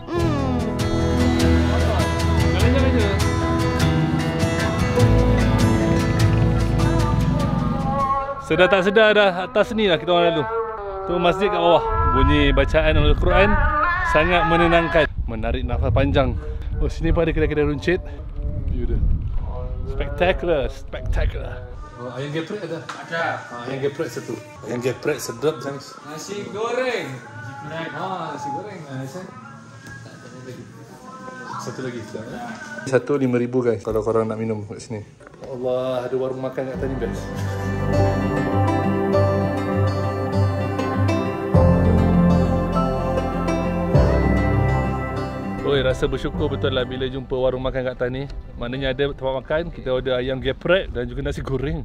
Sedar tak sedar dah atas ni lah kita orang lalu. Tu masjid kat bawah. Bunyi bacaan Al-Quran sangat menenangkan. Menarik nafas panjang. Oh, sini pun ada kedai-kedai runcit. View dia. Spectacular, spectacular. Oh, ayam geprek ada? Ada. Ayam geprek satu. Ayam geprek sedap guys. Nasi goreng. Nasi goreng. Satu lagi. Satu 5,000 guys kalau korang nak minum kat sini. Allah, ada warung makan kat tadi best. Oi, rasa bersyukur betul lah bila jumpa warung makan kat atas ni. Maknanya ada tempat makan, kita order ayam geprek dan juga nasi goreng.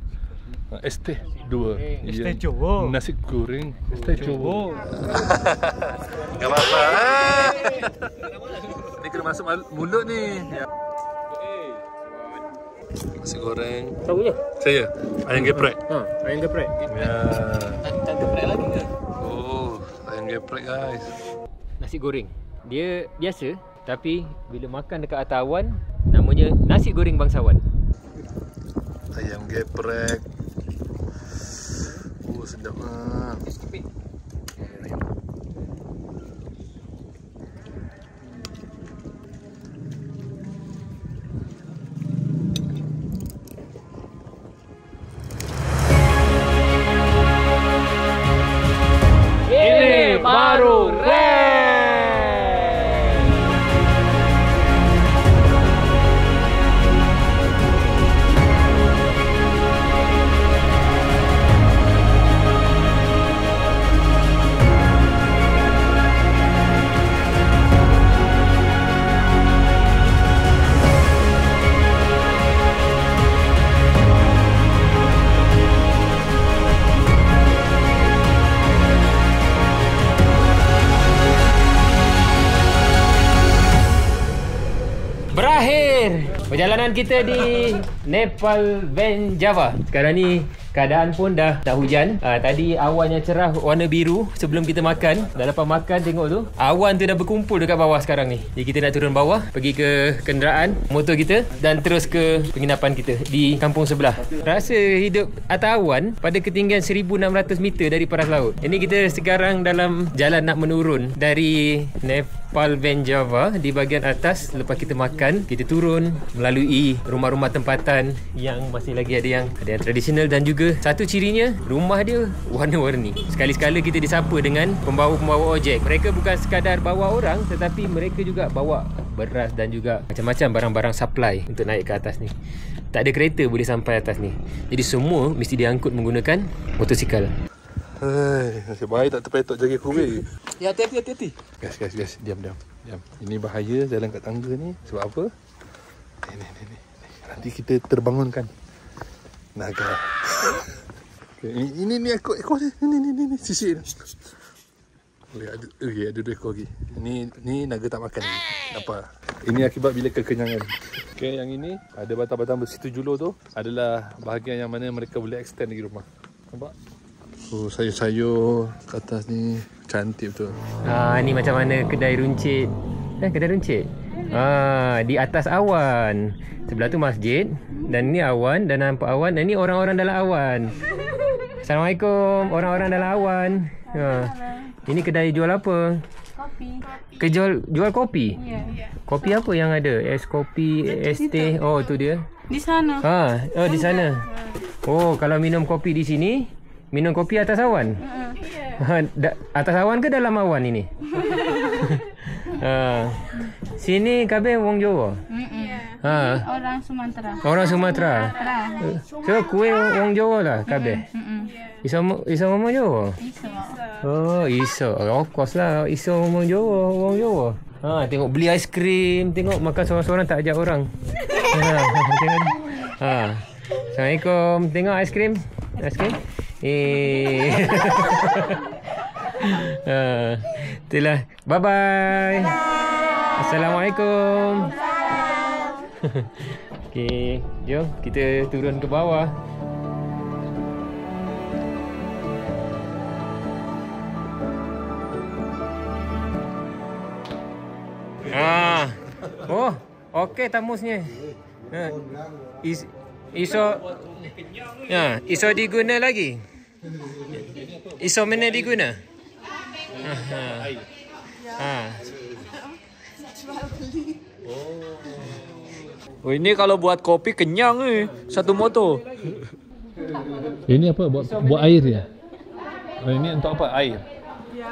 ST 2. ST Jowo. Nasi goreng ST Jowo. Enggak apa-apa. Ni kena masuk mulut ni. Nasi goreng. Tahu je? Saya. Ayam geprek. Ayam geprek. Ya. Tak geprek lagi ke? Oh, ayam geprek guys. Nasi goreng. Dia biasa tapi bila makan dekat atas awan namanya nasi goreng bangsawan. Ayam geprek. Oh, sedap ah. Ini baru berakhir perjalanan kita di Nepal Van Java. Sekarang ni keadaan pun dah tak hujan. Tadi awannya cerah warna biru sebelum kita makan. Dah lepas makan tengok tu awan tu dah berkumpul dekat bawah sekarang ni. Jadi kita nak turun bawah pergi ke kenderaan motor kita dan terus ke penginapan kita di kampung sebelah. Rasa hidup atas awan pada ketinggian 1600 meter dari paras laut. Ini kita sekarang dalam jalan nak menurun dari Nepal Van Java di bahagian atas. Lepas kita makan, kita turun melalui rumah-rumah tempatan yang masih lagi ada yang tradisional dan juga satu cirinya rumah dia warna-warni. Sekali-sekala kita disapa dengan pembawa-pembawa ojek. Mereka bukan sekadar bawa orang tetapi mereka juga bawa beras dan juga macam-macam barang-barang supply untuk naik ke atas ni. Tak ada kereta boleh sampai atas ni. Jadi semua mesti diangkut menggunakan motosikal. Hai, nasib baik tak terpetok jaga kuih. Ya, hati-hati. Guys, diam. Ini bahaya jalan kat tangga ni. Sebab apa? Ni. Nanti kita terbangunkan naga. Okay, ini ekor ni sisik ni. Boleh ada 2 ekor lagi. Ni naga tak makan ni. Apa? Ini akibat bila kekenyangan. Okay, yang ini ada batang-batang besi julur tu adalah bahagian yang mana mereka boleh extend lagi rumah. Nampak? Oh, sayur-sayur kat atas ni cantik betul. Ni macam mana kedai runcit. Kedai runcit. Di atas awan. Sebelah tu masjid dan ni awan dan nampak awan dan ni orang-orang dalam awan. Assalamualaikum orang-orang dalam awan. Ini kedai jual apa? Kopi. Jual kopi? Ya. Kopi apa yang ada? Es kopi, es teh. Oh, tu dia. Di sana. Di sana. Oh, kalau minum kopi di sini, minum kopi atas awan? Atas awan ke dalam awan ini? Sini kabeh wong Jawa? Orang Sumatera. Orang Sumatera. So kue wong Jawa lah kabeh? Iso ngomong Jawa? Iso. Oh, iso. Of course lah, iso ngomong Jawa, wong Jawa. Tengok beli aiskrim, tengok makan seorang-seorang tak ajak orang. Tengok. Assalamualaikum. Tengok aiskrim. Itulah. Bye-bye. Assalamualaikum. Okey, jom kita turun ke bawah. Oh, okey tamusnya. Iso diguna lagi. Iso mana diguna? Oh, ini kalau buat kopi kenyang ni satu motor. Ini apa? Buat air ya? Oh, ini untuk apa? Air? Ya.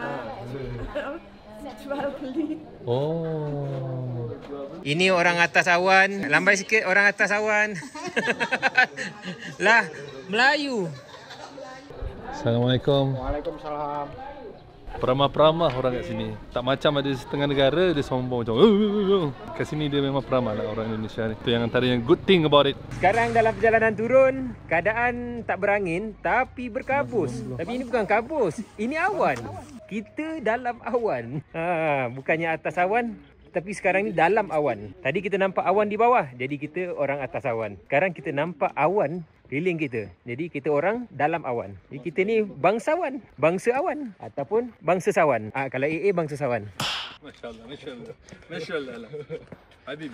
Jual beli. Oh. Ini orang atas awan. Lambai sikit orang atas awan. Lah, Melayu. Assalamualaikum. Waalaikumsalam. Peramah-peramah orang kat sini. Tak macam ada setengah negara dia sombong macam. Kat sini dia memang peramah lah orang Indonesia ni. Itu yang antara yang good thing about it. Sekarang dalam perjalanan turun, keadaan tak berangin tapi berkabus. Tapi ini bukan kabus, ini awan. Kita dalam awan. Bukannya atas awan, tapi sekarang ni dalam awan. Tadi kita nampak awan di bawah, jadi kita orang atas awan. Sekarang kita nampak awan keliling kita. Jadi kita orang dalam awan. Jadi kita ni bangsawan, bangsa awan ataupun bangsa sawan. Kalau AA bangsa sawan. Masya-Allah, masya-Allah. Masya-Allah lah. Habib.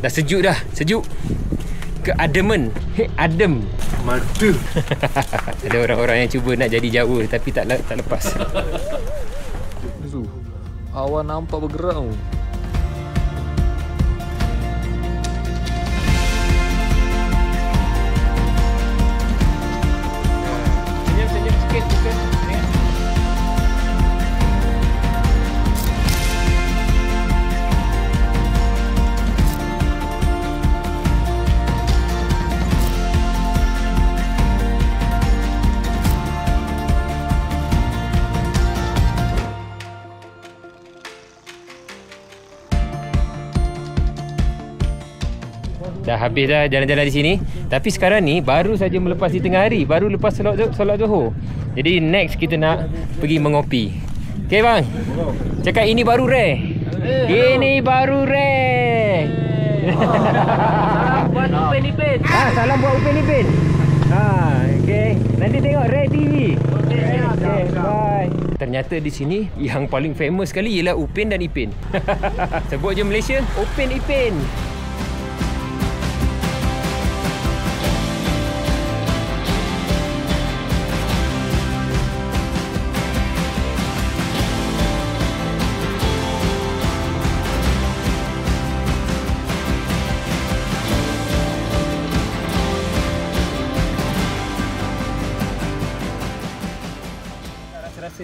Dah sejuk dah, sejuk. Keademan. Adem. Madu. Ada orang-orang yang cuba nak jadi Jawa tapi tak lepas. Awan nampak bergerak. Senyum sikit bukan. Dah habis dah jalan-jalan di sini. Tapi sekarang ni baru saja melepas di tengah hari, baru lepas solat Zuhur. Jadi next kita nak pergi mengopi. Okey bang. Cakap ini baru rare. Ini baru rare. Salam buat Upin Ipin. Salam buat Upin Ipin. Okey. Nanti tengok Rare TV. Okey, bye. Ternyata di sini yang paling famous sekali ialah Upin dan Ipin. Sebut je Malaysia, Upin Ipin.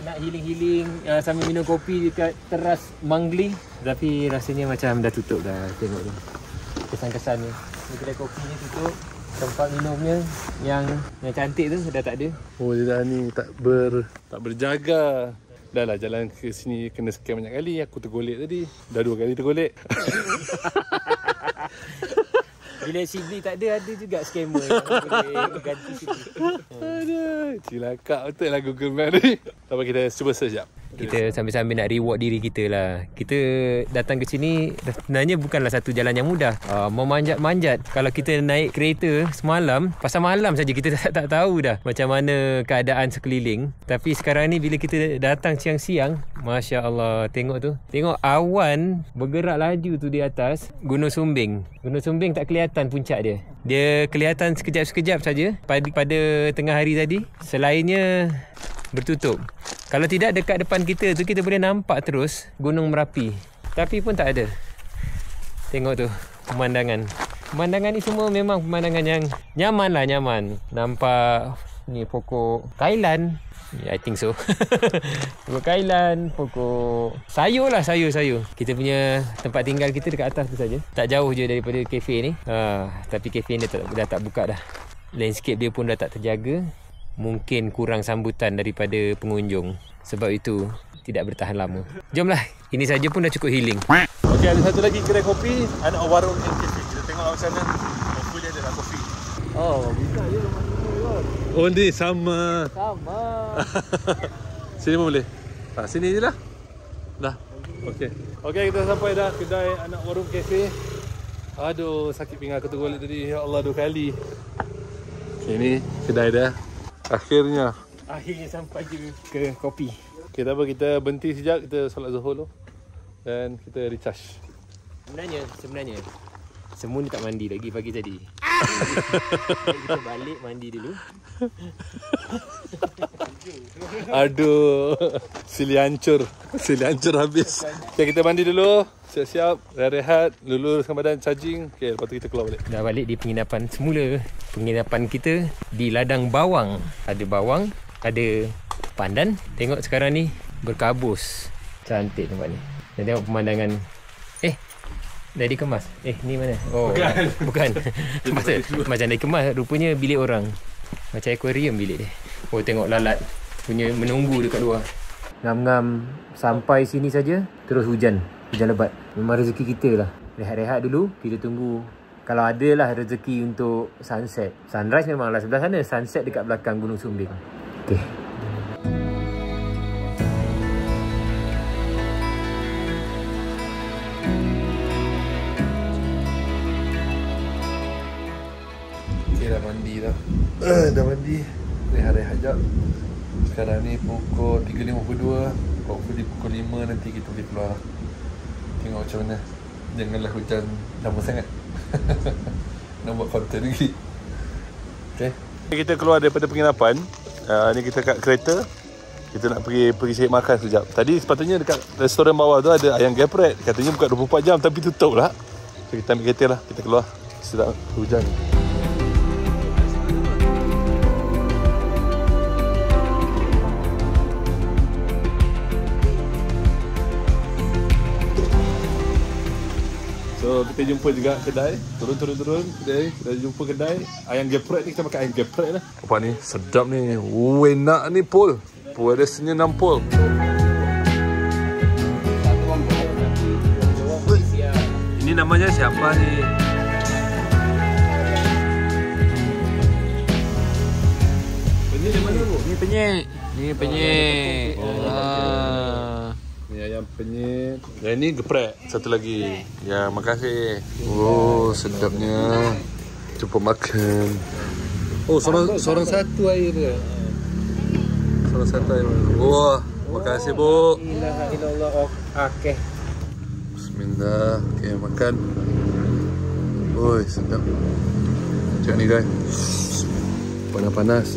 Nak healing-healing sambil minum kopi dekat teras Mangli, tapi rasanya macam dah tutup dah. Tengok ni kesan-kesan ni. Ni kedai kopi ni tutup, tempat minumnya yang cantik tu dah tak ada. Oh dia dah ni tak berjaga. Dah lah jalan ke sini kena scam banyak kali. Aku tergolek tadi. Dah 2 kali tergolek. Bila Sibli tak ada juga scammer yang boleh ganti Sibli. Aduh, cilakak betul lah Google Map ni. Sampai kita cuba search sekejap. Kita sambil-sambil nak reward diri kita lah. Kita datang ke sini sebenarnya bukanlah satu jalan yang mudah. Memanjat-manjat. Kalau kita naik kereta semalam, pasal malam saja kita tak tahu dah macam mana keadaan sekeliling. Tapi sekarang ni bila kita datang siang-siang, Masya Allah, tengok tu. Tengok awan bergerak laju tu di atas Gunung Sumbing. Gunung Sumbing tak kelihatan puncak dia. Dia kelihatan sekejap-sekejap saja pada tengah hari tadi. Selainnya bertutup. Kalau tidak, dekat depan kita tu kita boleh nampak terus Gunung Merapi. Tapi pun tak ada. Tengok tu pemandangan. Pemandangan ni semua memang pemandangan yang nyaman lah, nyaman. Nampak ni pokok kailan. I think so. Pokok kailan, pokok sayur lah, sayur. Kita punya tempat tinggal kita dekat atas tu saja. Tak jauh je daripada kafe ni. Tapi kafe ni dah tak buka dah. Landscape dia pun dah tak terjaga. Mungkin kurang sambutan daripada pengunjung. Sebab itu tidak bertahan lama. Jomlah, ini saja pun dah cukup healing. Okey, ada satu lagi kedai kopi, anak warung and cafe. Kita tengok macam mana. Hopefully ada lah kopi. Oh, buka je rumah ni. Oh ni sama. Sama. Sini pun boleh. Sini je lah. Dah. Okey. Okey, kita sampai dah kedai anak warung cafe. Aduh, sakit pinggang aku tergolek tadi. Ya Allah, 2 kali. Okay, ni kedai dah. Akhirnya sampai ke kopi. Okay, tak apa, kita berhenti sekejap. Kita solat Zuhur dulu. Dan kita recharge. Sebenarnya semua ni tak mandi lagi pagi tadi. Kita balik mandi dulu. Aduh, sili hancur habis. Okay, kita mandi dulu. Siap-siap, rehat, luruskan badan, charging. Okay, lepas tu kita keluar balik. Dah balik di penginapan semula. Penginapan kita di ladang bawang. Ada bawang, ada pandan. Tengok sekarang ni berkabus. Cantik tempat ni. Dan tengok pemandangan. Dah dikemas. Ni mana? Oh, bukan. Macam dah dikemas. Rupanya bilik orang. Macam akuarium bilik dia. Oh, tengok lalat punya menunggu dekat luar. Ngam-ngam sampai sini saja, terus hujan lebat. Memang rezeki kita lah. Rehat-rehat dulu, kita tunggu. Kalau ada lah rezeki untuk sunset. Sunrise memanglah sebelah sana. Sunset dekat belakang Gunung Sumbing. Okay. Dah mandi dah. Dah mandi. Rehat-rehat jap. Sekarang ni pukul 3.52. Hopefully pukul 5 nanti kita boleh keluar. Tengok macam mana. Janganlah hujan lama sangat. Nak buat konten lagi. Okay. Kita keluar daripada penginapan. Ni kita kat kereta. Kita nak pergi cari makan sekejap. Tadi sepatutnya dekat restoran bawah tu ada ayam geprek. Katanya buka 24 jam tapi tutup lah. So kita ambil kereta lah. Kita keluar. Sedap hujan. So kita jumpa juga kedai. Turun kedai. Kita jumpa kedai ayam geprek ni. Kita makan ayam geprek lah. Apa ni? Sedap ni. Enak ni Pol. Pol ada senyum Pol. Ini namanya siapa ni? Penyek di mana bu? Ni penyek. Ni ayam penyet. Yang ni geprek. Satu lagi. Ya, makasih. Oh, sedapnya. Cuba makan. Oh, seorang satu air dia. Seorang satu air. Wah, makasih bu. Alhamdulillah. Okey. Bismillah. Okay, makan. Oi, sedap. Macam ni guys. Panas-panas.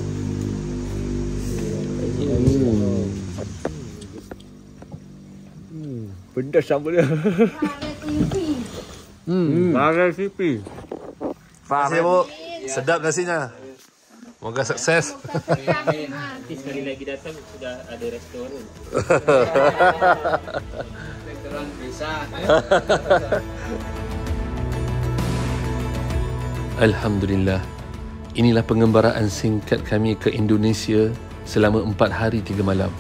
Pedas sama dia. Marah sipi. Terima kasih bu. Sedap nasinya. Moga sukses. Nanti sekali lagi datang sudah ada restoran. Restoran bisa. Alhamdulillah. Inilah pengembaraan singkat kami ke Indonesia selama 4 hari 3 malam.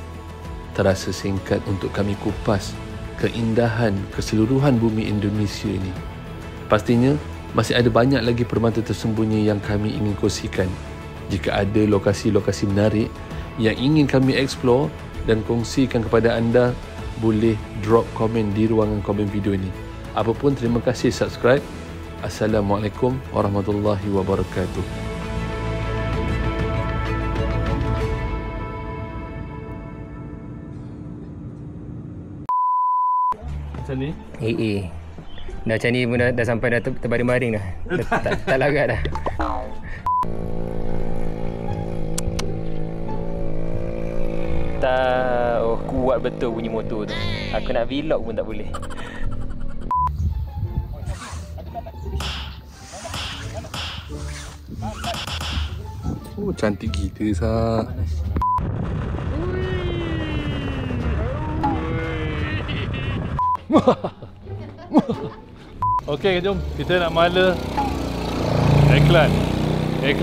Terasa singkat untuk kami kupas keindahan keseluruhan bumi Indonesia ini. Pastinya masih ada banyak lagi permata tersembunyi yang kami ingin kongsikan. Jika ada lokasi-lokasi menarik yang ingin kami explore dan kongsikan kepada anda, boleh drop komen di ruangan komen video ini. Apapun, terima kasih subscribe. Assalamualaikum warahmatullahi wabarakatuh. Macam ni? Dah macam ni pun dah sampai dah terbaring-baring dah. Tak larat dah. Oh, kuat betul bunyi motor tu. Aku nak vlog pun tak boleh. Oh, cantik gila Sak. Okey, jom kita nak mala iklan. I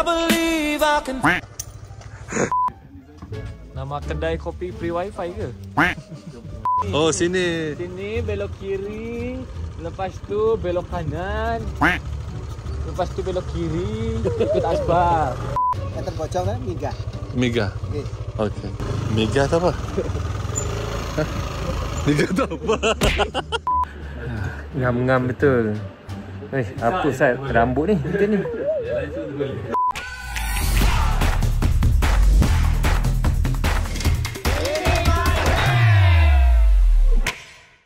believe I can. Nama kedai kopi free wifi ke? Oh, sini. Sini belok kiri, lepas tu belok kanan. Lepas tu belok kiri, ikut aspal. Yang terpocong kan Mega. Mega. Okey. Mega tu apa? Mega tu apa? Ngam-ngam betul. Apa Sat? Rambut ni kita ni.